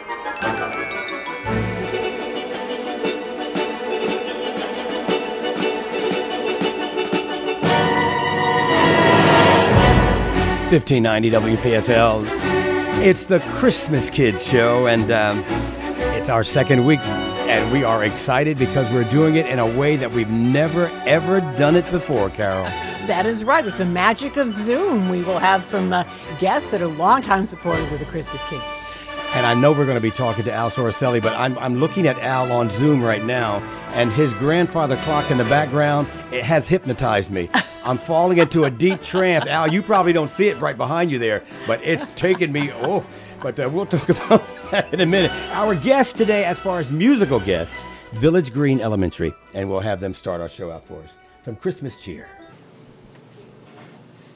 $1590 WPSL. It's the Christmas Kids Show, and it's our second week, and we are excited because we're doing it in a way that we've never, ever done it before, Carol. That is right. With the magic of Zoom, we will have some guests that are longtime supporters of the Christmas Kids. And I know we're going to be talking to Al Soroselli, but I'm looking at Al on Zoom right now, and his grandfather clock in the background, it has hypnotized me. I'm falling into a deep trance. Al, you probably don't see it right behind you there, but it's taken me, but we'll talk about that in a minute. Our guest today, as far as musical guests, Village Green Elementary, and we'll have them start our show out for us. Some Christmas cheer.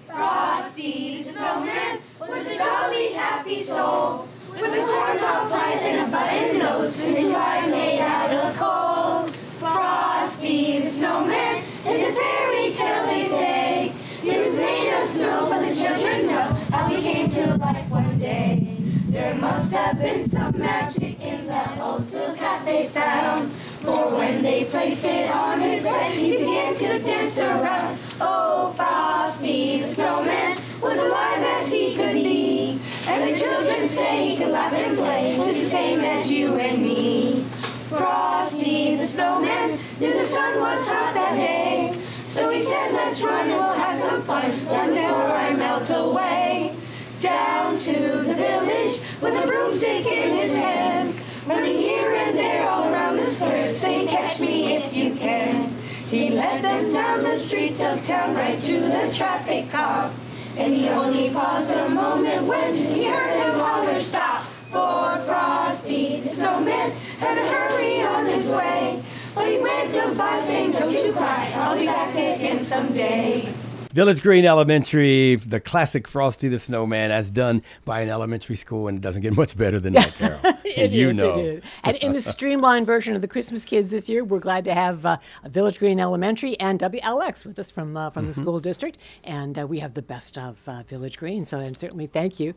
Frosty the Snowman was a jolly, happy soul, with a corncob pipe and a button nose, and his eyes made out of coal. Frosty the Snowman is a fairy tale, they say. He was made of snow, but the children know how he came to life one day. There must have been some magic in that old silk hat they found, for when they placed it on his head, he began to dance around. Oh, Frosty the Snowman was alive as he could be, and the children say he could laugh and play just the same as you and me. Frosty the Snowman knew the sun was hot that day, so he said, let's run and we'll have some fun, long before I melt away. Down to the village with a broomstick in his hand, running here and there all around the square, saying, catch me if you can. He led them down the streets of town right to the traffic cop, and he only paused a moment when he heard him holler, stop. For Frosty the Snowman had to hurry on his way, but he waved goodbye saying, don't you cry, I'll be back again someday. Village Green Elementary, the classic Frosty the Snowman, as done by an elementary school, and it doesn't get much better than that, Carol. It is. And in the streamlined version of the Christmas Kids this year, we're glad to have Village Green Elementary and WLX with us from the school district, and we have the best of Village Green. So, and certainly thank you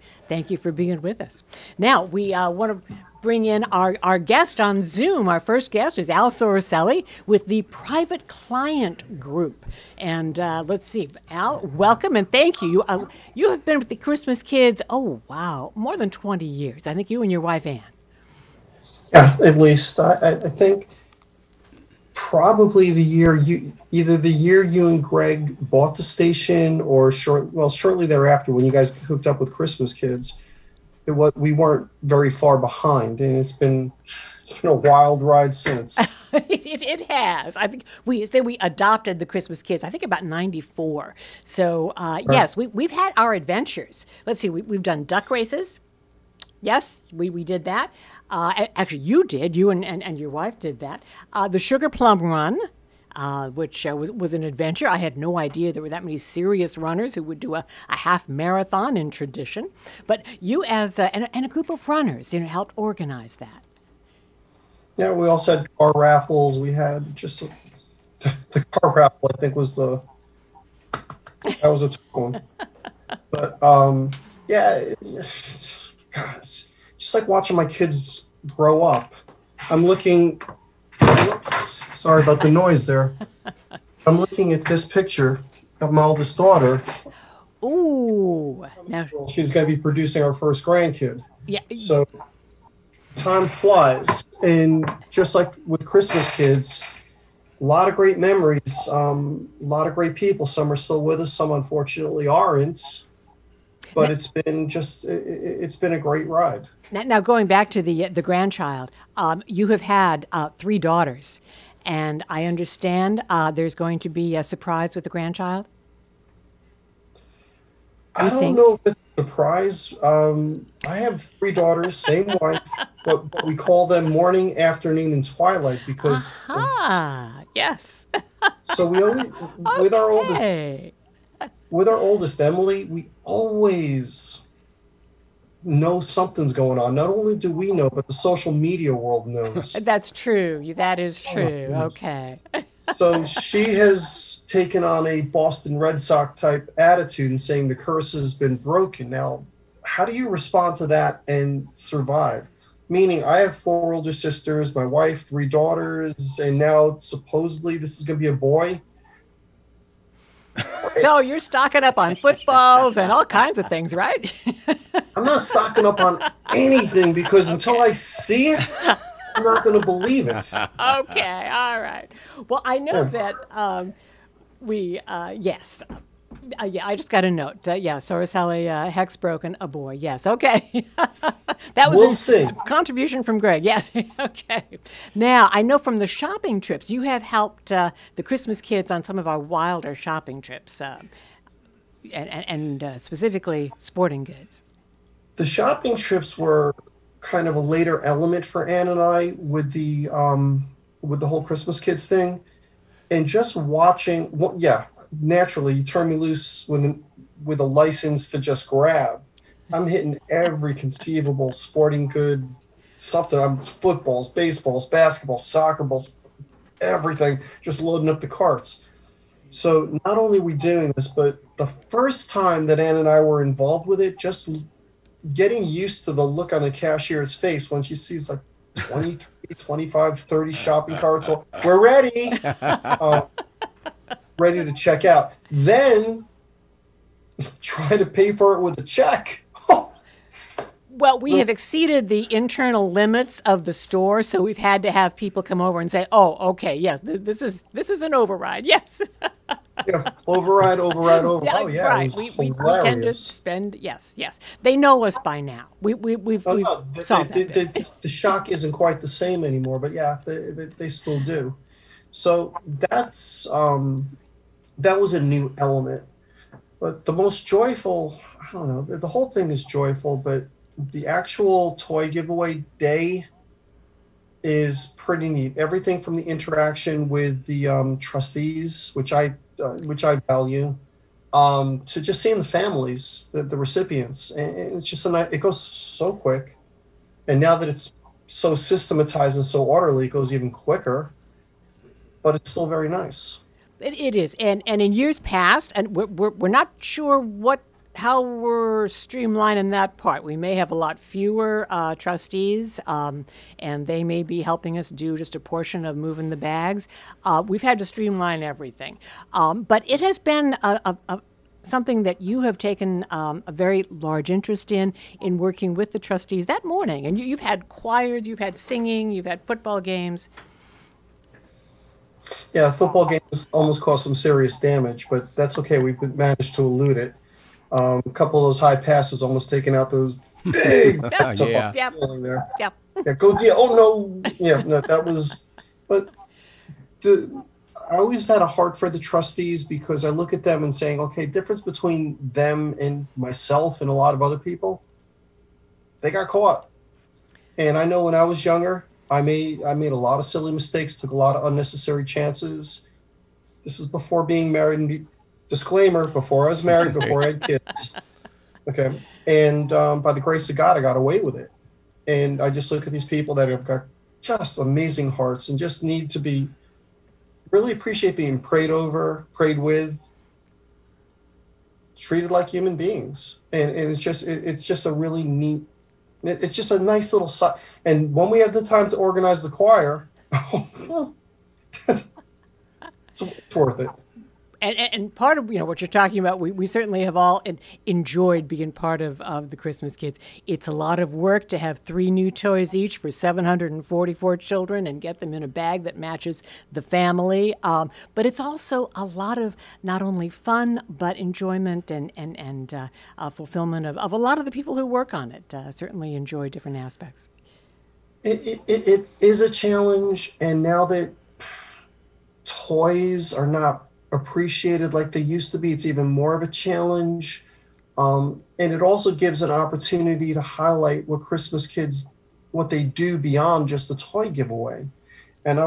for being with us. Now we want to bring in our guest on Zoom. Our first guest is Al Soroselli with the Private Client Group. And let's see, Al, welcome and thank you. You have been with the Christmas Kids, more than 20 years. I think you and your wife, Ann. Yeah, at least. I think probably either the year you and Greg bought the station or shortly thereafter when you guys hooked up with Christmas Kids. We weren't very far behind, and it's been a wild ride since. It has. I think we adopted the Christmas Kids, I think about 94. So, yes, we've had our adventures. Let's see, we've done duck races. Yes, we did that. Actually, you and your wife did that. The Sugar Plum Run, which was an adventure. I had no idea there were that many serious runners who would do a half marathon in tradition. But you and a group of runners, helped organize that. Yeah, we also had car raffles. We had just the car raffle, I think, that was a tough one. But, it's just like watching my kids grow up. I'm looking, sorry about the noise there. I'm looking at this picture of my oldest daughter. Ooh. Now, she's going to be producing our first grandkid. Yeah. So time flies, and just like with Christmas Kids, a lot of great memories, a lot of great people. Some are still with us, some unfortunately aren't. But it's been a great ride. Now going back to the grandchild, you have had 3 daughters, and I understand there's going to be a surprise with the grandchild. I don't know if it's a surprise. I have 3 daughters, same wife, but we call them morning, afternoon, and twilight because. Yes. So we always with our oldest Emily, we always know something's going on. Not only do we know, but the social media world knows. That's true. That is true. Okay. So she has taken on a Boston Red Sox type attitude and saying the curse has been broken. Now, how do you respond to that and survive? Meaning, I have 4 older sisters, my wife, 3 daughters, and now supposedly this is going to be a boy. So you're stocking up on footballs and all kinds of things, right? I'm not stocking up on anything because until I see it, I'm not going to believe it. Okay, all right. Well, I know that yes. Yeah, I just got a note. Yeah, Sorosali Hexbroken, a boy. Yes, okay. That was We'll a see. contribution from Greg. Yes, okay. Now, I know from the shopping trips, you have helped the Christmas kids on some of our wilder shopping trips, and specifically sporting goods. The shopping trips were kind of a later element for Ann and I with the whole Christmas Kids thing, and just watching. Well, yeah, naturally, you turn me loose with a license to just grab. I'm hitting every conceivable sporting good, something. I'm footballs, baseballs, basketballs, soccer balls, everything. Just loading up the carts. So not only are we doing this, but the first time that Ann and I were involved with it, just getting used to the look on the cashier's face when she sees like 23, 25, 30 shopping carts. So we're ready. Ready to check out. Then try to pay for it with a check. Well, we have exceeded the internal limits of the store, so we've had to have people come over and say, "Oh, okay, yes, this is an override." Yes. Yeah, override. Yeah, Oh yeah, right. it was We hilarious. tend to spend. Yes. They know us by now. We've solved that bit. The shock isn't quite the same anymore, but yeah, they still do. So that was a new element. But the most joyful, I don't know, the whole thing is joyful, but the actual toy giveaway day is pretty neat. Everything from the interaction with the trustees, which I value, to just seeing the families, the recipients, and it's just it goes so quick. And now that it's so systematized and so orderly, it goes even quicker. But it's still very nice. It is, and in years past, and we're not sure how we're streamlining that part. We may have a lot fewer trustees, and they may be helping us do just a portion of moving the bags. We've had to streamline everything, but it has been something that you have taken a very large interest in working with the trustees that morning. And you've had choirs, you've had singing, you've had football games. Yeah, football games almost caused some serious damage, but that's okay. We managed to elude it. A couple of those high passes almost taking out those big bats up on the ceiling there. Yep. Yeah, go deal. Oh no. Yeah, no, that was. But I always had a heart for the trustees because I look at them and saying, okay, difference between them and myself and a lot of other people, they got caught. And I know when I was younger, I made a lot of silly mistakes, took a lot of unnecessary chances. This is before being married. And disclaimer: before I was married, before I had kids. Okay, and by the grace of God, I got away with it. And I just look at these people that have got just amazing hearts and just need to be really appreciate being prayed over, prayed with, treated like human beings. And it's just a really neat. It's just a nice little side. And when we have the time to organize the choir, it's worth it. And part of what you're talking about, we certainly have all enjoyed being part of the Christmas Kids. It's a lot of work to have 3 new toys each for 744 children and get them in a bag that matches the family. But it's also a lot of not only fun, but enjoyment and fulfillment of a lot of the people who work on it. Certainly enjoy different aspects. It is a challenge, and now that toys are not appreciated like they used to be, it's even more of a challenge. And it also gives an opportunity to highlight what Christmas Kids, what they do beyond just the toy giveaway. And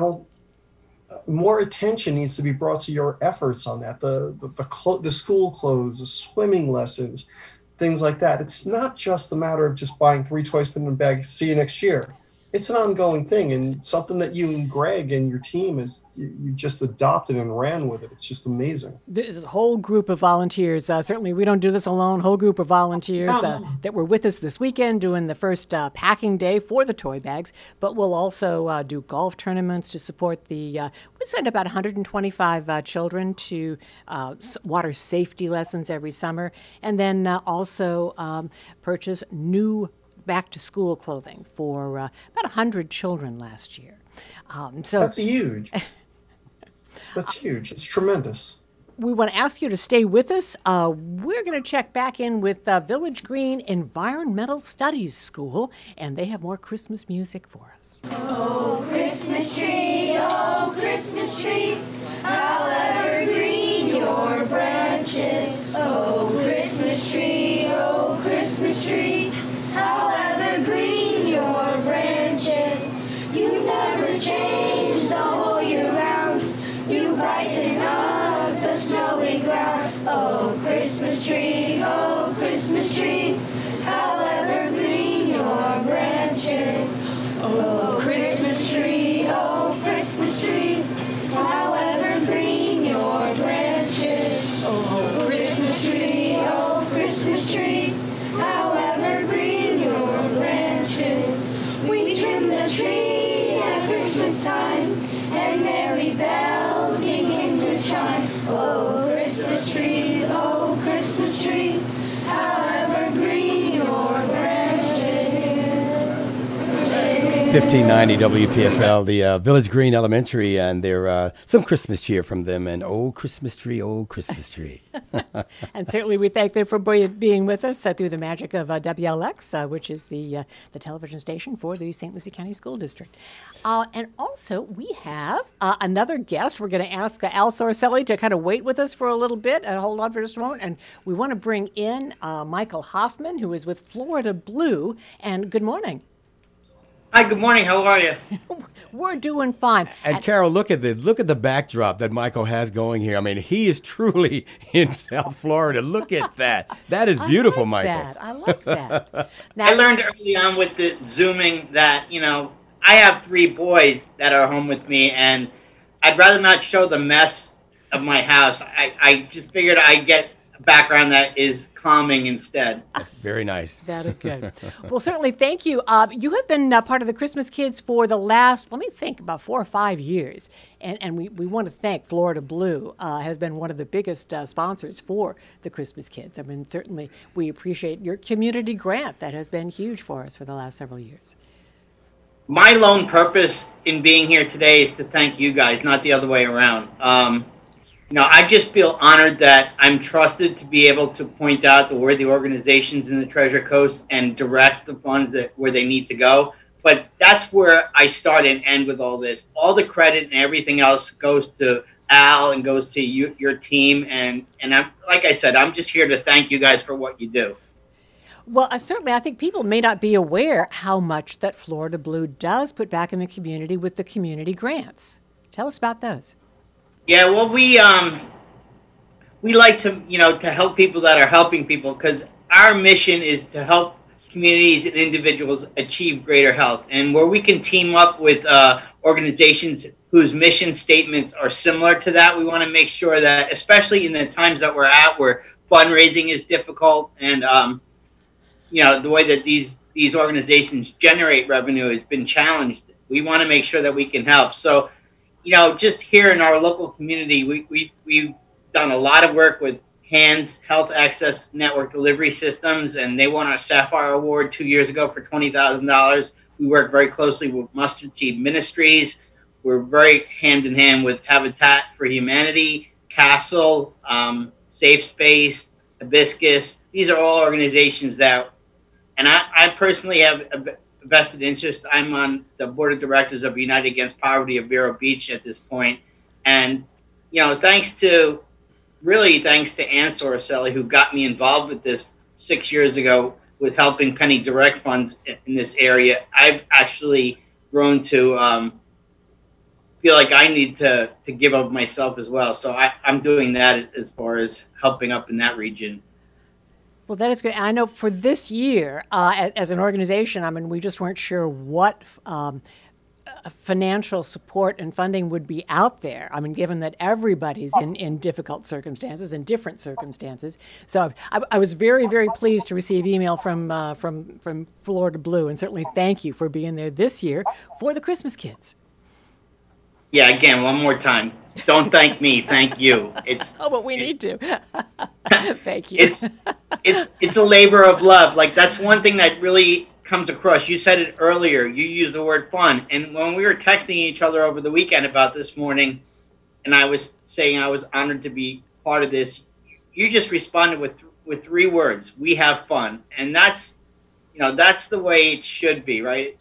more attention needs to be brought to your efforts on that. The school clothes, the swimming lessons, things like that. It's not just a matter of just buying 3 toys, putting them in a bag, see you next year. it's an ongoing thing, and something that you and Greg and your team you just adopted and ran with it. It's just amazing. There's a whole group of volunteers. Certainly, we don't do this alone. Whole group of volunteers that were with us this weekend doing the first packing day for the toy bags. But we'll also do golf tournaments to support the. We send about 125 children to water safety lessons every summer, and then also purchase new back-to-school clothing for about 100 children last year. So that's huge. That's huge. It's tremendous. We want to ask you to stay with us. We're going to check back in with Village Green Environmental Studies School, and they have more Christmas music for us. Oh, Christmas tree, however green your branches. Oh, Christmas tree, however green your branches. You never change the whole year round. You brighten up the snowy ground. Oh, Christmas tree, however green your branches. Oh, Christmas tree, however green your branches. Oh, Christmas tree, however green your branches. We trim the tree at Christmas time, and merry bells begin to chime. Oh, Christmas tree, however green your branches. 1590 WPSL, the Village Green Elementary, and there some Christmas cheer from them, and oh Christmas tree, And certainly we thank them for being with us through the magic of WLX, which is the television station for the St. Lucie County School District. And also we have another guest. We're going to ask Al Sorcelli to kind of wait with us for a little bit and hold on for just a moment. And we want to bring in Michael Hoffman, who is with Florida Blue. And good morning. Hi, good morning. How are you? We're doing fine. And Carol, look at the backdrop that Michael has going here. I mean, he is truly in South Florida. Look at that. That is beautiful, Michael. I like that. I learned early on with the Zooming that, I have 3 boys that are home with me, and I'd rather not show the mess of my house. I just figured I'd get a background that is calming instead. That's very nice. That is good. Well, certainly, thank you. You have been part of the Christmas Kids for the last, let me think, about 4 or 5 years. And we want to thank Florida Blue, has been one of the biggest sponsors for the Christmas Kids. I mean, certainly, we appreciate your community grant that has been huge for us for the last several years. My lone purpose in being here today is to thank you guys, not the other way around. I just feel honored that I'm trusted to be able to point out the worthy organizations in the Treasure Coast and direct the funds where they need to go. But that's where I start and end with all this. All the credit and everything else goes to Al and goes to your team. And I'm, like I said, I'm just here to thank you guys for what you do. Well, certainly, I think people may not be aware how much that Florida Blue does put back in the community with the community grants. Tell us about those. Yeah, well, we like to, to help people that are helping people, because our mission is to help communities and individuals achieve greater health. And where we can team up with organizations whose mission statements are similar to that, we want to make sure that, especially in the times that we're at, where fundraising is difficult and, the way that these organizations generate revenue has been challenged, we want to make sure that we can help. So, just here in our local community, we've done a lot of work with HANDS, Health Access Network Delivery Systems, and they won our Sapphire Award 2 years ago for $20,000. We work very closely with Mustard Seed Ministries. We're very hand in hand with Habitat for Humanity, Castle, Safe Space, Hibiscus. These are all organizations that, and I personally have a vested interest. I'm on the board of directors of United Against Poverty of Vero Beach at this point. And, thanks to Ann Sorcelli, who got me involved with this 6 years ago with helping Penny direct funds in this area, I've actually grown to feel like I need to give of myself as well. So I'm doing that as far as helping up in that region. Well, that is good. And I know for this year, as an organization, I mean, we just weren't sure what financial support and funding would be out there. I mean, given that everybody's in difficult circumstances, in different circumstances. So I was very, very pleased to receive email from Florida Blue, and certainly thank you for being there this year for the Christmas Kids. Yeah, again, one more time. Don't thank me, thank you. But we need to. Thank you. It's a labor of love. Like, that's one thing that really comes across. You said it earlier. You used the word fun. And when we were texting each other over the weekend about this morning, and I was saying I was honored to be part of this, you just responded with 3 words: we have fun. And that's the way it should be, right?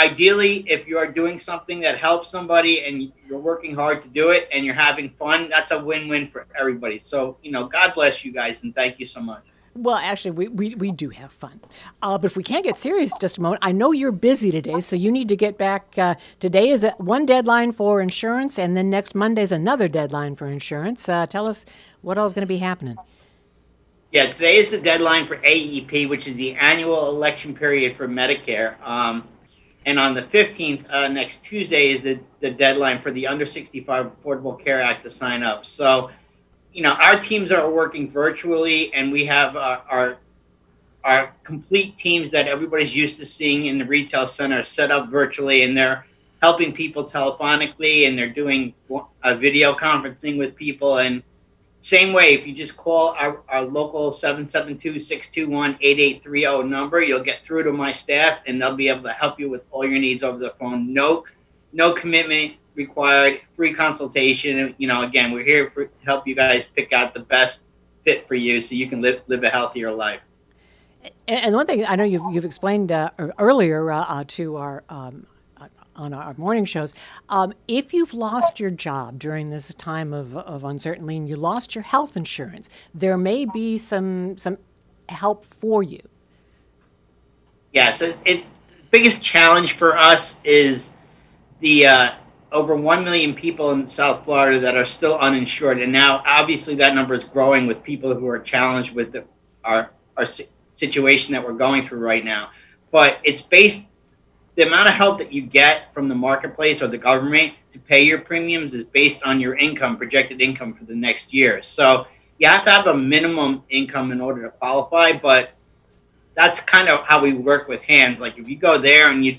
Ideally, if you are doing something that helps somebody and you're working hard to do it and you're having fun, that's a win-win for everybody. So, God bless you guys, and thank you so much. Well, actually, we do have fun. But if we can't get serious just a moment, I know you're busy today, so you need to get back. Today is one deadline for insurance, and then next Monday is another deadline for insurance. Tell us what all is going to be happening. Yeah, today is the deadline for AEP, which is the annual election period for Medicare. And on the 15th, next Tuesday, is the deadline for the Under 65 Affordable Care Act to sign up. So, our teams are working virtually, and we have our complete teams that everybody's used to seeing in the retail center set up virtually, and they're helping people telephonically, and they're doing video conferencing with people. And same way, if you just call our local 772-621-8830 number, you'll get through to my staff, and they'll be able to help you with all your needs over the phone. No commitment required, free consultation. Again, we're here to help you guys pick out the best fit for you so you can live a healthier life. And one thing I know you've explained earlier to our on our morning shows, if you've lost your job during this time of uncertainty and you lost your health insurance, there may be some help for you. Yeah, so the biggest challenge for us is the over 1 million people in South Florida that are still uninsured. And now, obviously, that number is growing with people who are challenged with our situation that we're going through right now. But it's based, the amount of help that you get from the marketplace or the government to pay your premiums is based on your income, projected income for the next year. So you have to have a minimum income in order to qualify, but that's kind of how we work with hands. Like, if you go there and you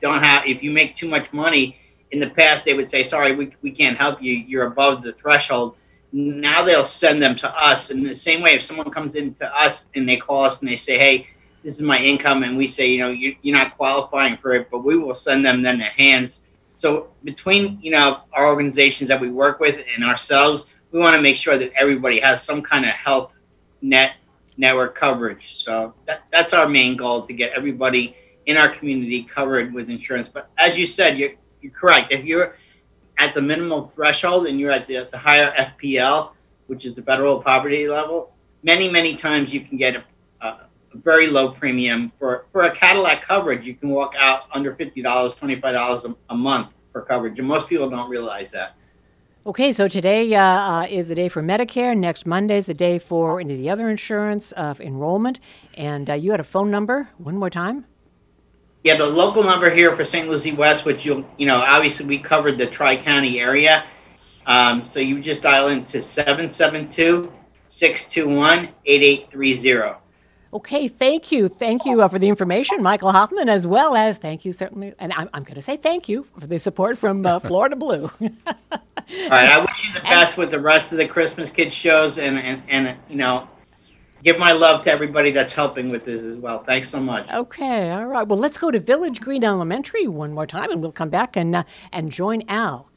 don't have, if you make too much money, in the past they would say, sorry, we can't help you, you're above the threshold. Now they'll send them to us. In the same way, if someone comes in to us and they call us and they say, hey, this is my income, and we say, you're not qualifying for it, but we will send them then to hands. So between, our organizations that we work with and ourselves, we want to make sure that everybody has some kind of health network coverage. So that's our main goal, to get everybody in our community covered with insurance. But as you said, you're correct. If you're at the minimum threshold and you're at the higher FPL, which is the federal poverty level, many times you can get a very low premium for a Cadillac coverage. You can walk out under $50, $25 a month for coverage, and most people don't realize that. Okay, so today is the day for Medicare. Next Monday is the day for any of the other insurance enrollment. And you had a phone number one more time? Yeah, the local number here for St. Lucie West, which obviously we covered the Tri-County area. So you just dial into 772-621-8830. Okay, thank you. Thank you for the information, Michael Hoffman, as well as thank you, certainly, and I'm going to say thank you for the support from Florida Blue. All right, I wish you the best with the rest of the Christmas Kids shows, and give my love to everybody that's helping with this as well. Thanks so much. Okay, all right. Well, let's go to Village Green Elementary one more time, and we'll come back and join Al.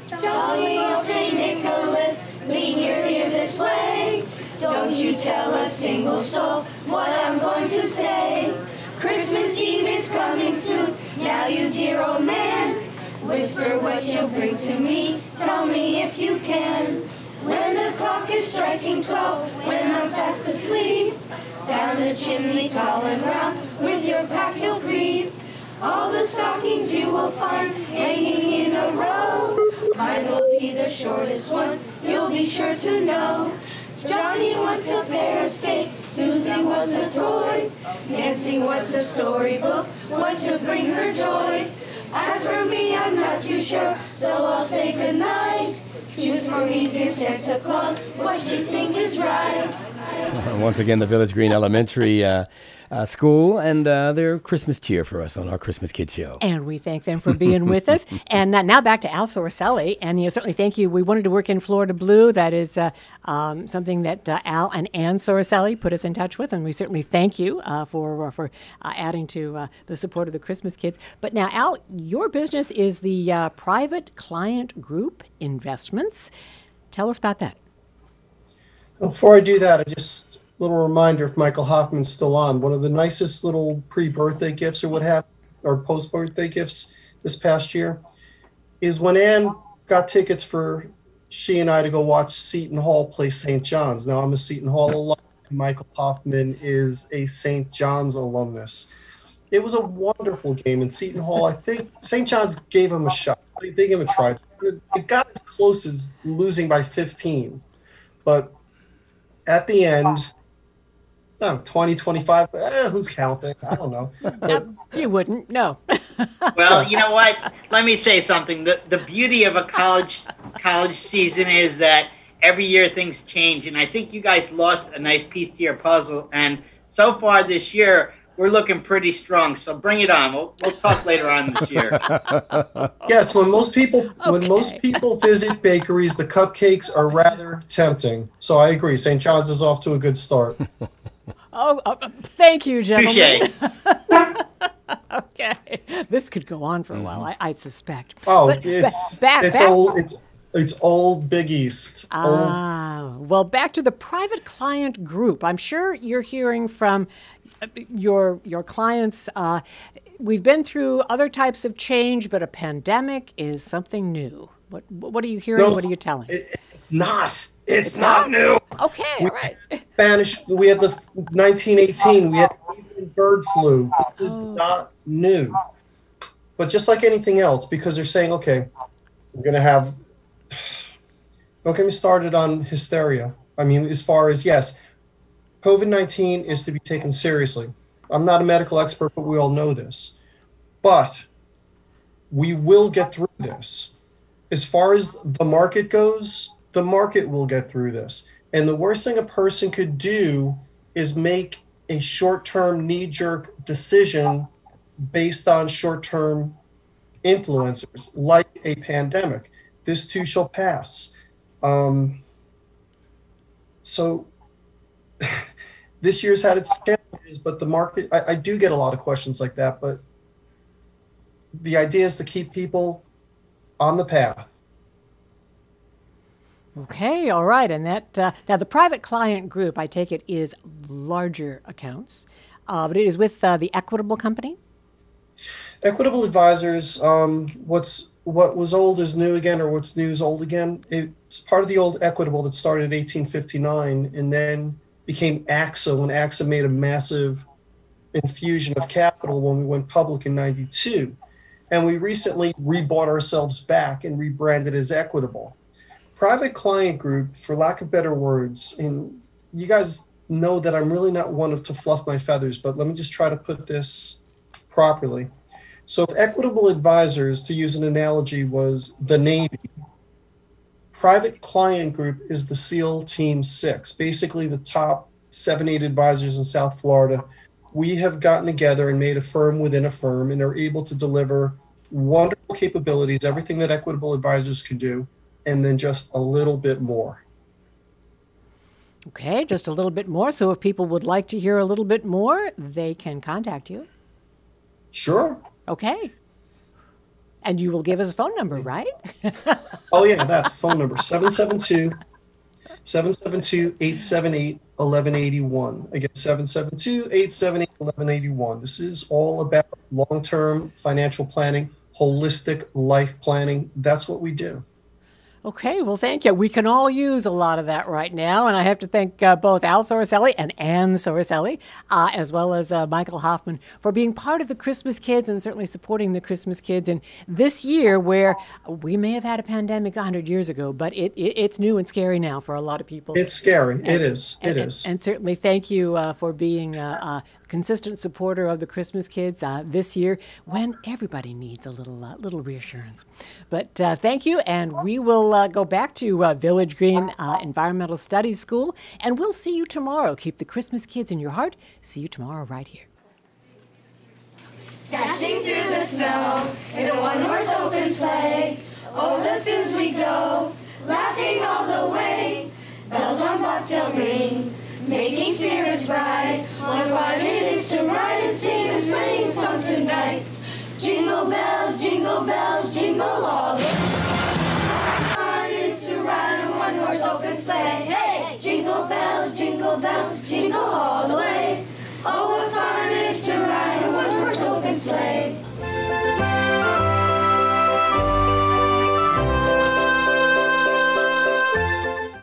Jolly old St. Nicholas, lean your ear this way. Don't you tell a single soul what I'm going to say. Christmas Eve is coming soon, now you dear old man. Whisper what you'll bring to me, tell me if you can. When the clock is striking 12, when I'm fast asleep, down the chimney tall and round, with your pack you'll creep. All the stockings you will find hanging in a row. Mine will be the shortest one, you'll be sure to know. Johnny wants a pair of skates, Susie wants a toy. Nancy wants a storybook, one to bring her joy. As for me, I'm not too sure, so I'll say goodnight. Choose for me, dear Santa Claus, what you think is right. Once again, the Village Green Elementary School and their Christmas cheer for us on our Christmas Kids Show. And we thank them for being with us. And now back to Al Sorcelli. And certainly thank you. We wanted to work in Florida Blue. That is something that Al and Ann Sorcelli put us in touch with. And we certainly thank you for adding to the support of the Christmas Kids. But now, Al, your business is the Private Client Group Investments. Tell us about that. Before I do that, just a little reminder, if Michael Hoffman's still on, one of the nicest little pre-birthday gifts or what have, or post-birthday gifts this past year is when Ann got tickets for she and I to go watch Seton Hall play St. John's. Now, I'm a Seton Hall alum, and Michael Hoffman is a St. John's alumnus. It was a wonderful game in Seton Hall. I think St. John's gave him a shot. They gave him a try. It got as close as losing by 15, but at the end, 20, 25, who's counting? I don't know. You wouldn't, no. Well, you know what? Let me say something. The beauty of a college season is that every year things change, and I think you guys lost a nice piece to your puzzle. And so far this year, we're looking pretty strong. So bring it on. We'll talk later on this year. Yes, when most people visit bakeries, the cupcakes are rather tempting. So I agree. St. John's is off to a good start. Thank you, gentlemen. Touche. Okay, this could go on for a while, I suspect. Oh, But it's old Big East. Well, back to the Private Client Group. I'm sure you're hearing from your clients. We've been through other types of change, but a pandemic is something new. What are you hearing? No, what are you telling? It's not. It's not new. Okay, all right. Spanish. We had the 1918. We had bird flu. This is not new. But just like anything else, because they're saying, okay, we're going to have. Don't get me started on hysteria. I mean, as far as yes, COVID-19 is to be taken seriously. I'm not a medical expert, but we all know this. But we will get through this. As far as the market goes, the market will get through this. And the worst thing a person could do is make a short-term knee-jerk decision based on short-term influencers, like a pandemic. This too shall pass. So this year's had its challenges, but the market, I do get a lot of questions like that, but the idea is to keep people on the path. Okay, all right. And that now the Private Client Group, I take it, is larger accounts, but it is with the Equitable Company. Equitable Advisors, what was old is new again, or what's new is old again. It's part of the old Equitable that started in 1859 and then became AXA when AXA made a massive infusion of capital when we went public in 92. And we recently rebought ourselves back and rebranded as Equitable. Private Client Group, for lack of better words, and you guys know that I'm really not one to fluff my feathers, but let me just try to put this properly. So if Equitable Advisors, to use an analogy, was the Navy, Private Client Group is the SEAL Team 6, basically the top 7-8 advisors in South Florida. We have gotten together and made a firm within a firm and are able to deliver wonderful capabilities, everything that Equitable Advisors can do, and then just a little bit more. Okay, just a little bit more. So if people would like to hear a little bit more, they can contact you. Sure. Okay. And you will give us a phone number, right? Oh, yeah, that phone number, 772-878-1181. Again, 772-878-1181. This is all about long-term financial planning, holistic life planning. That's what we do. Okay, well, thank you. We can all use a lot of that right now, and I have to thank both Al Soricelli and Ann Soricelli, as well as Michael Hoffman, for being part of the Christmas Kids and certainly supporting the Christmas Kids in this year where we may have had a pandemic 100 years ago, but it's new and scary now for a lot of people. It's scary. It is. And certainly thank you for being a consistent supporter of the Christmas Kids this year when everybody needs a little reassurance. But thank you, and we will go back to Village Green Environmental Studies School, and we'll see you tomorrow. Keep the Christmas Kids in your heart. See you tomorrow right here. Dashing through the snow in a one-horse open sleigh, over the fields we go, laughing all the way. Bells on bobtail ring, making spirits bright. What fun it is to ride and sing a sleighing song tonight. Jingle bells, jingle all the way. Fun it is to ride a one-horse open sleigh. Hey, jingle bells, jingle all the way. Oh, what fun it is to ride a one-horse open sleigh.